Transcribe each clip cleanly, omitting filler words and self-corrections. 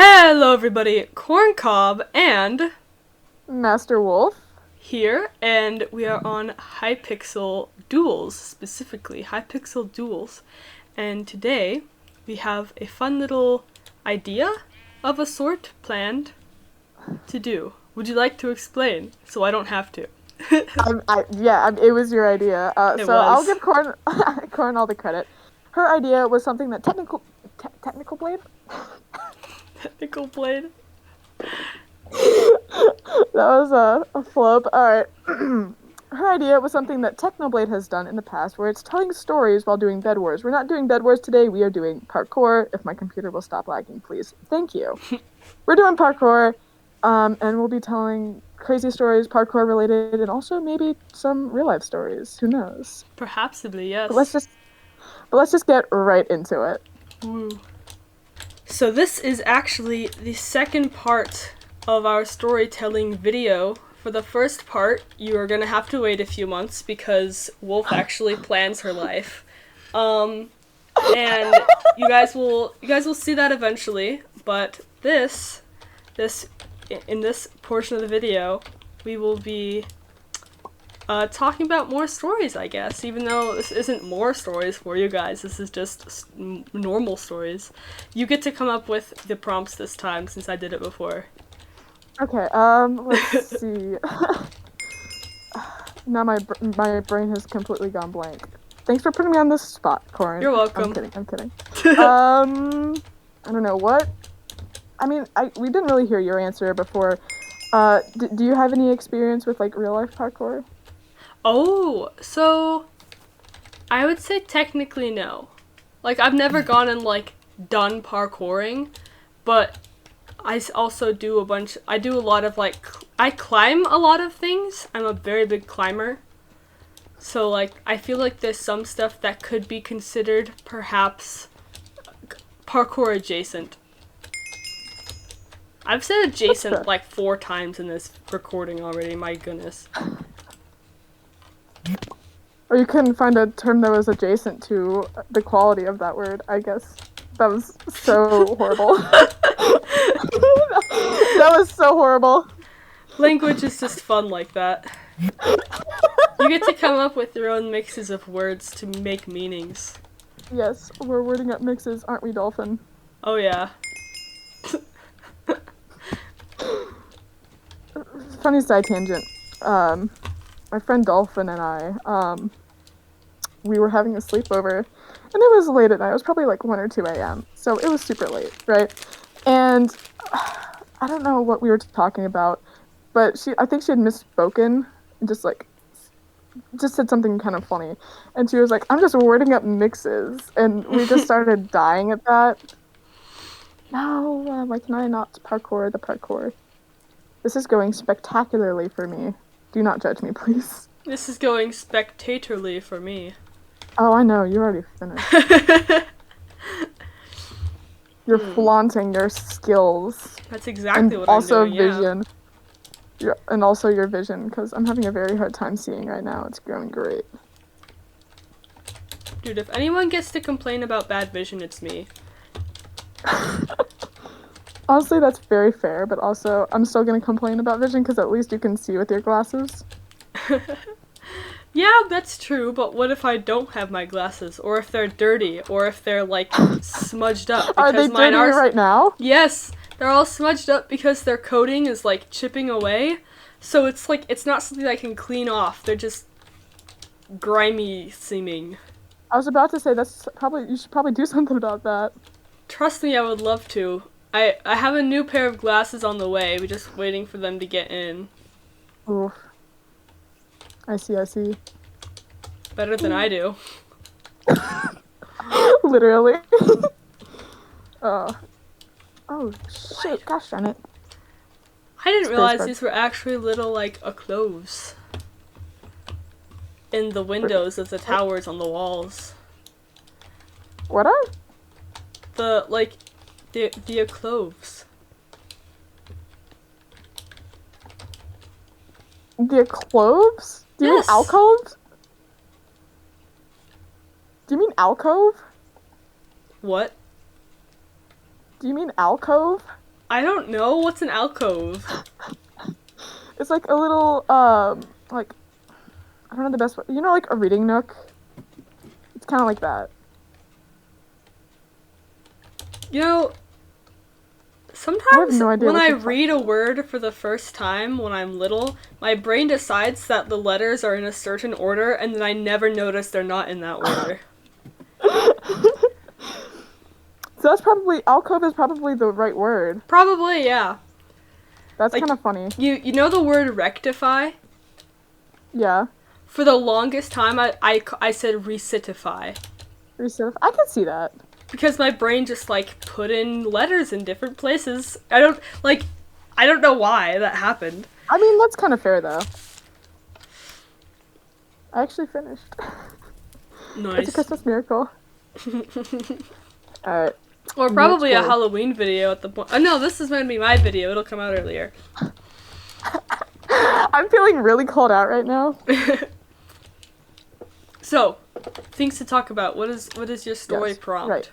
Hello everybody, Corncob and Master Wolf. here, and we are on hypixel duels, specifically hypixel duels. And today we have a fun little idea of a sort planned to do. Would you like to explain so I don't have to? It was your idea. It So I'll was. give Corn Corn all the credit. Her idea was something that technical blade. Technical blade. That was a flub. All right. Her idea was something that Technoblade has done in the past, where it's telling stories while doing Bed Wars. We're not doing Bed Wars today. We are doing parkour. If my computer will stop lagging, please. Thank you. We're doing parkour, and we'll be telling crazy stories, parkour related, and also maybe some real life stories. Who knows? Perhapsibly, But let's yes. just but let's just get right into it. Woo. So this is actually the second part of our storytelling video. For the first part, you are gonna have to wait a few months because Wolf actually plans her life. And you guys will see that eventually, but in this portion of the video, we will be talking about more stories, I guess. Even though this isn't more stories for you guys, this is just normal stories. You get to come up with the prompts this time since I did it before. Okay. Let's see. Now my brain has completely gone blank. Thanks for putting me on this spot, Corin. You're welcome. I'm kidding. I don't know what. I mean, we didn't really hear your answer before. Do you have any experience with like real life parkour? Oh, so I would say technically no. Like I've never gone and like done parkouring, but also do I do a lot of like I climb a lot of things. I'm a very big climber. So like I feel like there's some stuff that could be considered perhaps parkour adjacent. I've said adjacent like 4 times in this recording already, my goodness. Or you couldn't find a term that was adjacent to the quality of that word, I guess. That was so horrible. That was so horrible. Language is just fun like that. You get to come up with your own mixes of words to make meanings. Yes, we're wording up mixes, aren't we, Dolphin? Oh yeah. Funny side tangent. My friend Dolphin and I, we were having a sleepover, and it was late at night. It was probably like 1 or 2 a.m. So it was super late, right? And I don't know what we were talking about, but I think she had misspoken and just said something kind of funny. And she was like, I'm just wording up mixes. And we just started dying at that. No, why can I not parkour the parkour? This is going spectacularly for me. Do not judge me, please. This is going spectatorly for me. Oh, I know. You already finished. You're flaunting your skills. That's exactly and what also I'm doing, vision. Yeah. And also your vision, because I'm having a very hard time seeing right now. It's going great. Dude, if anyone gets to complain about bad vision, it's me. Honestly, that's very fair, but also I'm still going to complain about vision because at least you can see with your glasses. Yeah, that's true, but what if I don't have my glasses? Or if they're dirty? Or if they're, like, smudged up? Are they dirty right now? Yes! They're all smudged up because their coating is, like, chipping away. So it's, like, it's not something I can clean off. They're just grimy seeming. I was about to say, you should probably do something about that. Trust me, I would love to. I have a new pair of glasses on the way. We're just waiting for them to get in. Oof. I see. Better than I do. Literally. Oh shit, gosh darn it. I didn't realize these were actually little, like, cloves in the windows of the towers on the walls. What are? The cloves. The cloves? Do you mean Yes. alcoves? Do you mean alcove? What? Do you mean alcove? I don't know. What's an alcove? It's like a little, like, I don't know the best way. You know, like a reading nook? It's kind of like that. You know, I have sometimes no idea when what I you're talking read a word for the first time when I'm little, my brain decides that the letters are in a certain order, and then I never notice they're not in that order. So that's probably, alcove is probably the right word. Probably, yeah. That's Like, kind of funny. you know the word rectify? Yeah. For the longest time, I said recitify. I can see that. Because my brain just, like, put in letters in different places. I don't know why that happened. I mean, that's kind of fair, though. I actually finished. Nice. It's a Christmas miracle. Alright. Or probably a Next word. Halloween video at the point. Oh, no, this is going to be my video. It'll come out earlier. I'm feeling really cold out right now. So, things to talk about. What is your story Yes, prompt? right.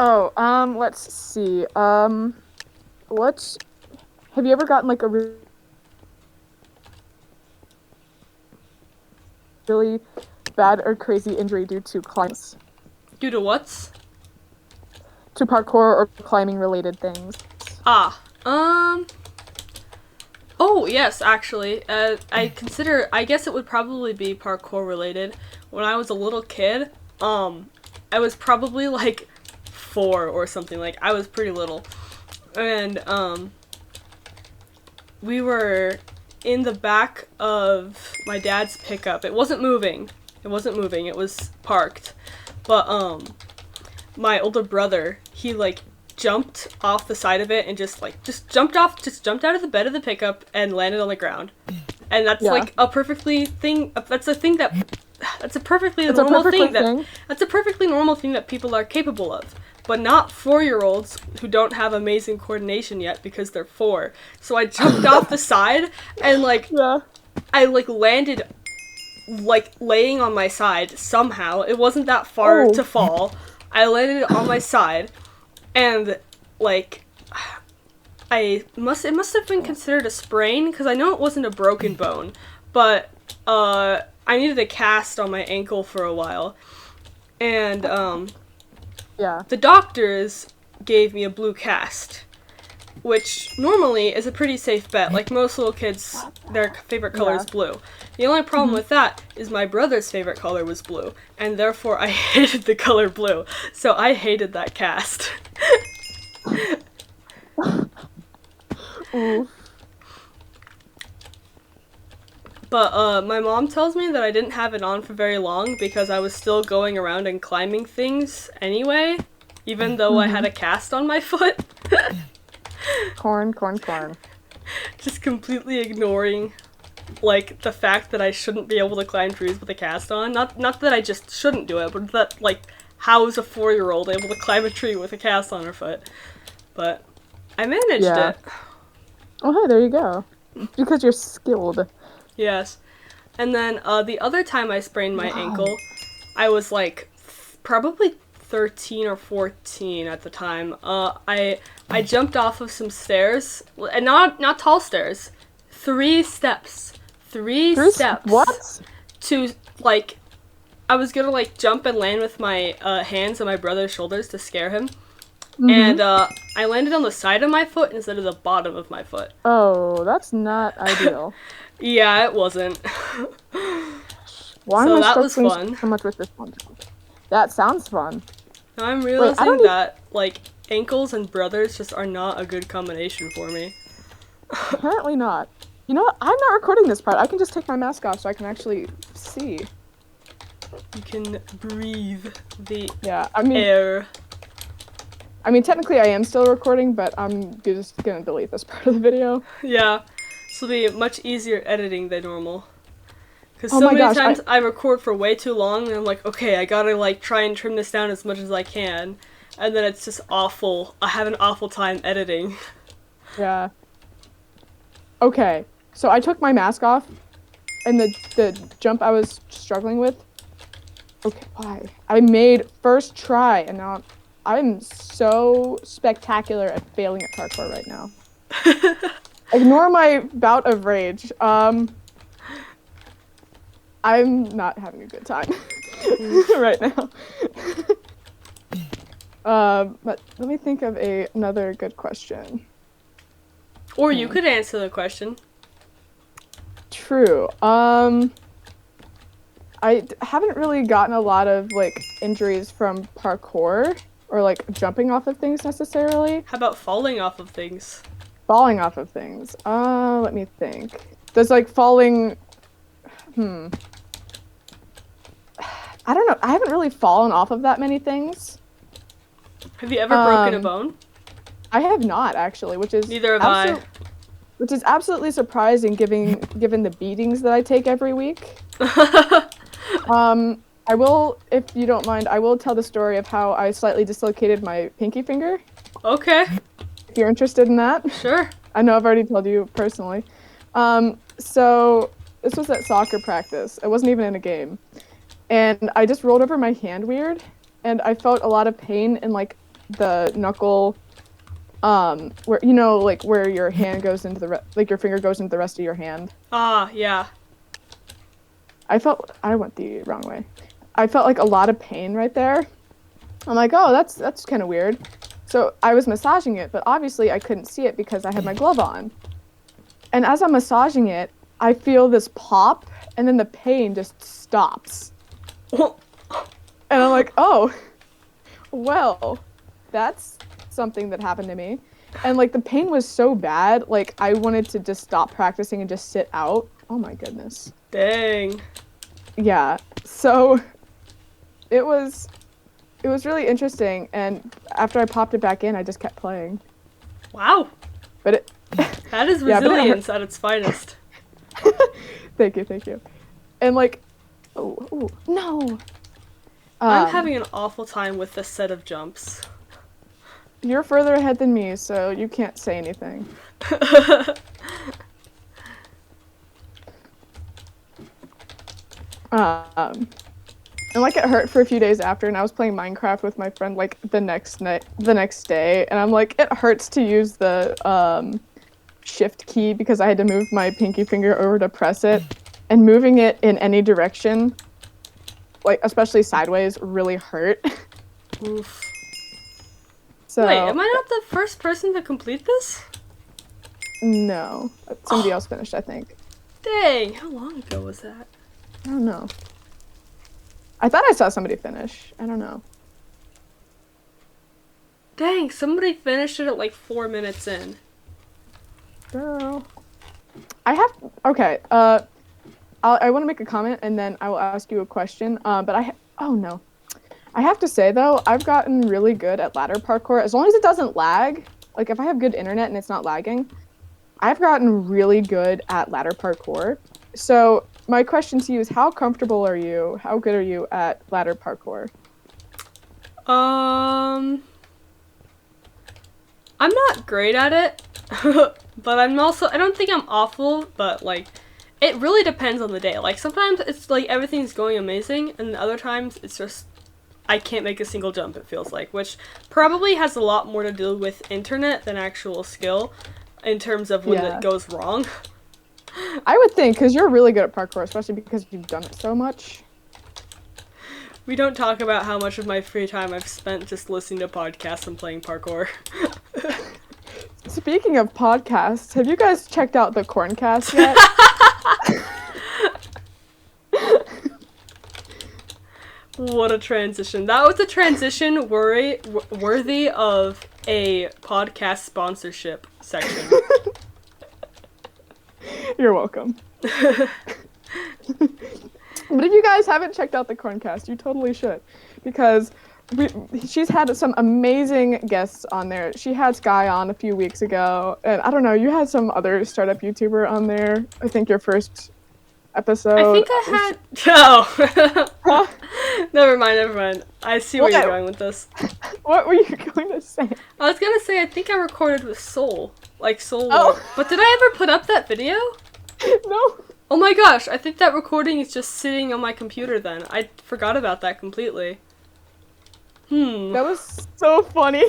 Oh, let's see. What? Have you ever gotten like a really bad or crazy injury due to climbs? Due to what's? To parkour or climbing related things? Ah, Oh, yes, actually. I guess it would probably be parkour related. When I was a little kid, I was probably like 4 or something. Like, I was pretty little. And, we were in the back of my dad's pickup. It wasn't moving. It was parked. But, my older brother, he, like, jumped off the side of it and just jumped out of the bed of the pickup and landed on the ground. And that's like a perfectly normal thing that people are capable of. But not 4-year-olds who don't have amazing coordination yet because they're 4. So I jumped off the side and I landed like laying on my side somehow. It wasn't that far to fall. I landed on my side. And, like, it must have been considered a sprain, because I know it wasn't a broken bone, but, I needed a cast on my ankle for a while, and, the doctors gave me a blue cast, which normally is a pretty safe bet. Like, most little kids, their favorite color is blue. The only problem with that is my brother's favorite color was blue, and therefore I hated the color blue, so I hated that cast. But, my mom tells me that I didn't have it on for very long because I was still going around and climbing things anyway, even though I had a cast on my foot. Corn. Just completely ignoring, like, the fact that I shouldn't be able to climb trees with a cast on. Not that I just shouldn't do it, but that, like, how is a 4-year-old able to climb a tree with a cast on her foot? But I managed it. Oh, hey, there you go. Because you're skilled. Yes. And then, the other time I sprained my ankle, I was, like, probably 13 or 14 at the time. I jumped off of some stairs, and not tall stairs, 3 steps. 3 steps. What? To, like, I was gonna, like, jump and land with my, hands on my brother's shoulders to scare him. And, I landed on the side of my foot instead of the bottom of my foot. Oh, that's not ideal. Yeah, it wasn't. Why So am I that was struggling fun. so much with this one? That sounds fun. Now I'm realizing that, like, ankles and brothers just are not a good combination for me. Apparently not. You know what? I'm not recording this part. I can just take my mask off so I can actually see. You can breathe the air. air. I mean, technically I am still recording, but I'm just gonna delete this part of the video. Yeah. This will be much easier editing than normal. Because so many times I record for way too long, and I'm like, okay, I gotta, like, try and trim this down as much as I can. And then it's just awful. I have an awful time editing. Yeah. Okay, so I took my mask off, and the jump I was struggling with. Okay, why? I made first try, and now I'm so spectacular at failing at parkour right now. Ignore my bout of rage. I'm not having a good time right now. But let me think of another good question. Or you could answer the question. True. I haven't really gotten a lot of like injuries from parkour or like jumping off of things necessarily. How about falling off of things? Falling off of things. Let me think. Does like falling I don't know. I haven't really fallen off of that many things. Have you ever broken a bone? I have not actually, which is Neither have I. Which is absolutely surprising given the beatings that I take every week. I will, if you don't mind, I will tell the story of how I slightly dislocated my pinky finger. Okay. If you're interested in that. Sure. I know I've already told you personally. So this was at soccer practice. It wasn't even in a game. And I just rolled over my hand weird, and I felt a lot of pain in like the knuckle, where like where your hand goes into like your finger goes into the rest of your hand. Ah, yeah. I went the wrong way. I felt like a lot of pain right there. I'm like, oh, that's kind of weird. So I was massaging it, but obviously I couldn't see it because I had my glove on. And as I'm massaging it, I feel this pop, and then the pain just stops. And I'm like, oh, well, that's something that happened to me. And like the pain was so bad, like I wanted to just stop practicing and just sit out. Oh my goodness. Dang. Yeah. So it was really interesting, and after I popped it back in, I just kept playing. Wow. But that is resilience at its finest. Thank you. And like, oh no. I'm having an awful time with this set of jumps. You're further ahead than me, so you can't say anything. And like it hurt for a few days after, and I was playing Minecraft with my friend like the next day, and I'm like, it hurts to use the shift key because I had to move my pinky finger over to press it, and moving it in any direction, like especially sideways, really hurt. Oof. So, wait, am I not the first person to complete this? No, somebody else finished, I think. Dang, how long ago was that? I don't know. I thought I saw somebody finish. I don't know. Dang, somebody finished it at like 4 minutes in. Girl. Okay, I want to make a comment, and then I will ask you a question. Oh no. I have to say, though, I've gotten really good at ladder parkour. As long as it doesn't lag, like if I have good internet and it's not lagging, I've gotten really good at ladder parkour. So my question to you is, how comfortable are you? How good are you at ladder parkour? I'm not great at it, but I don't think I'm awful, but like, it really depends on the day. Like, sometimes it's like everything's going amazing, and other times it's just, I can't make a single jump, it feels like, which probably has a lot more to do with internet than actual skill in terms of when it goes wrong. I would think, because you're really good at parkour, especially because you've done it so much. We don't talk about how much of my free time I've spent just listening to podcasts and playing parkour. Speaking of podcasts, have you guys checked out the Corncast yet? What a transition. That was a transition worthy of a podcast sponsorship section. You're welcome. But if you guys haven't checked out the Corncast, you totally should, because she's had some amazing guests on there. She had Sky on a few weeks ago, and I don't know, you had some other startup YouTuber on there. I think your first episode. I think I had... Oh! Never mind. I see where you're going with this. What were you going to say? I was gonna say, I think I recorded with Soul. Like Soul. Oh. But did I ever put up that video? No. Oh my gosh, I think that recording is just sitting on my computer then. I forgot about that completely. That was so funny.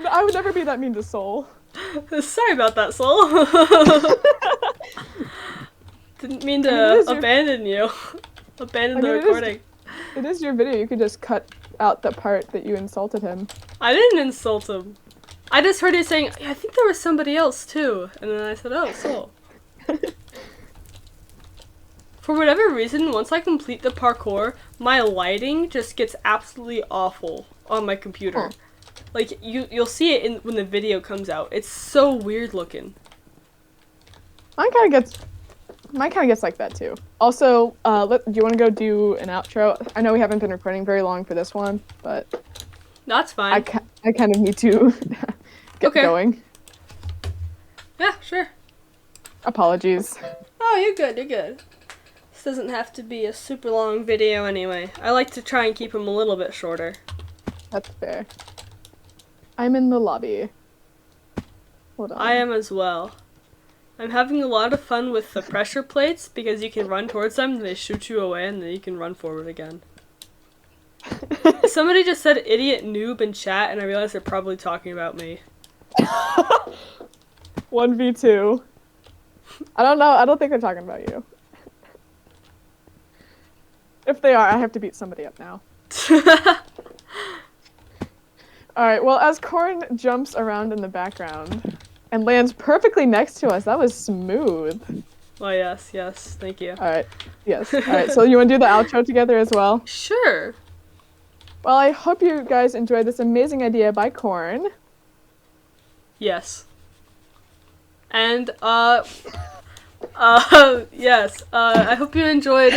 I would never be that mean to Soul. Sorry about that, Soul. Didn't mean to abandon you. Abandon the recording. It is your video. You could just cut out the part that you insulted him. I didn't insult him. I just heard you saying, I think there was somebody else too. And then I said, oh, Soul. For whatever reason, once I complete the parkour, my lighting just gets absolutely awful on my computer. Like, you'll see it when the video comes out. It's so weird looking. Mine kind of gets like that too. Also, do you want to go do an outro? I know we haven't been recording very long for this one, but that's fine. I kind of need to get going. Yeah, sure. Apologies. Oh, you're good. You're good. This doesn't have to be a super long video anyway. I like to try and keep them a little bit shorter. That's fair. I'm in the lobby. Hold on. I am as well. I'm having a lot of fun with the pressure plates because you can run towards them and they shoot you away and then you can run forward again. Somebody just said idiot noob in chat and I realized they're probably talking about me. 1v2. I don't know. I don't think they're talking about you. If they are, I have to beat somebody up now. Alright, well, as Corn jumps around in the background and lands perfectly next to us, that was smooth. Oh, yes, thank you. Alright, yes. Alright, so you want to do the outro together as well? Sure. Well, I hope you guys enjoyed this amazing idea by Corn. Yes. And, yes, I hope you enjoyed...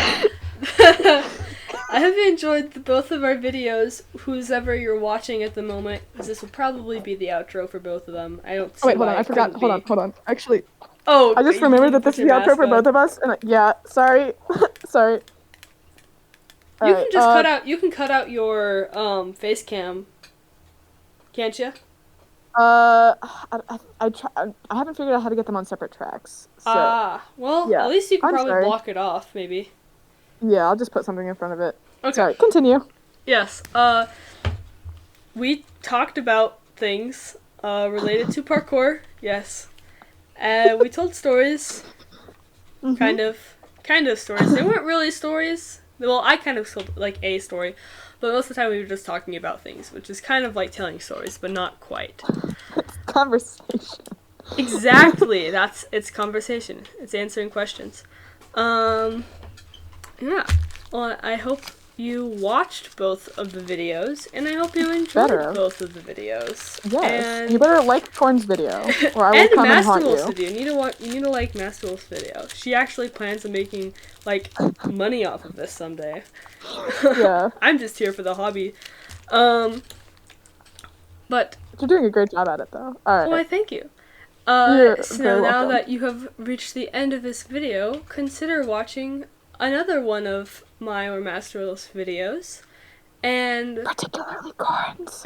I hope you enjoyed both of our videos, who's ever you're watching at the moment, because this will probably be the outro for both of them. I don't see wait, hold on, I forgot. Hold on. Actually, I just remembered that this is the outro for both of us, and yeah, sorry. Sorry. You can just cut out your face cam, can't you? I haven't figured out how to get them on separate tracks. So, well, yeah. At least you can probably block it off, maybe. Yeah, I'll just put something in front of it. Okay. Sorry, continue. Yes, we talked about things related to parkour, yes. We told stories, kind of stories. They weren't really stories. Well, I kind of told, like, a story, but most of the time we were just talking about things, which is kind of like telling stories, but not quite. Conversation. Exactly, it's conversation. It's answering questions. Yeah. Well, I hope you watched both of the videos, and I hope you enjoyed both of the videos. Yes. And you better like Corn's video, or I will come and haunt you. Video. You need to like Master Wolf's video. She actually plans on making, like, money off of this someday. Yeah. I'm just here for the hobby. But you're doing a great job at it, though. All right. Well, I thank you. So now that you have reached the end of this video, consider watching another one of my or Master Wolf's videos, and particularly Corn's.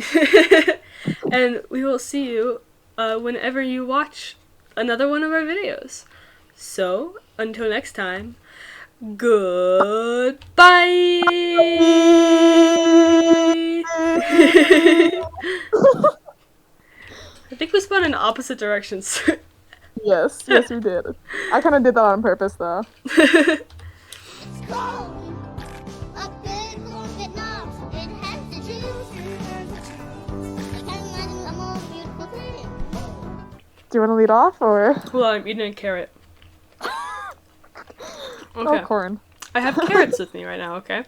And we will see you whenever you watch another one of our videos. So until next time, goodbye. I think we spun in opposite directions. Yes, we did. I kind of did that on purpose, though. Do you want to lead off, or? Well, I'm eating a carrot. Okay. Oh, Corn. I have carrots with me right now, okay?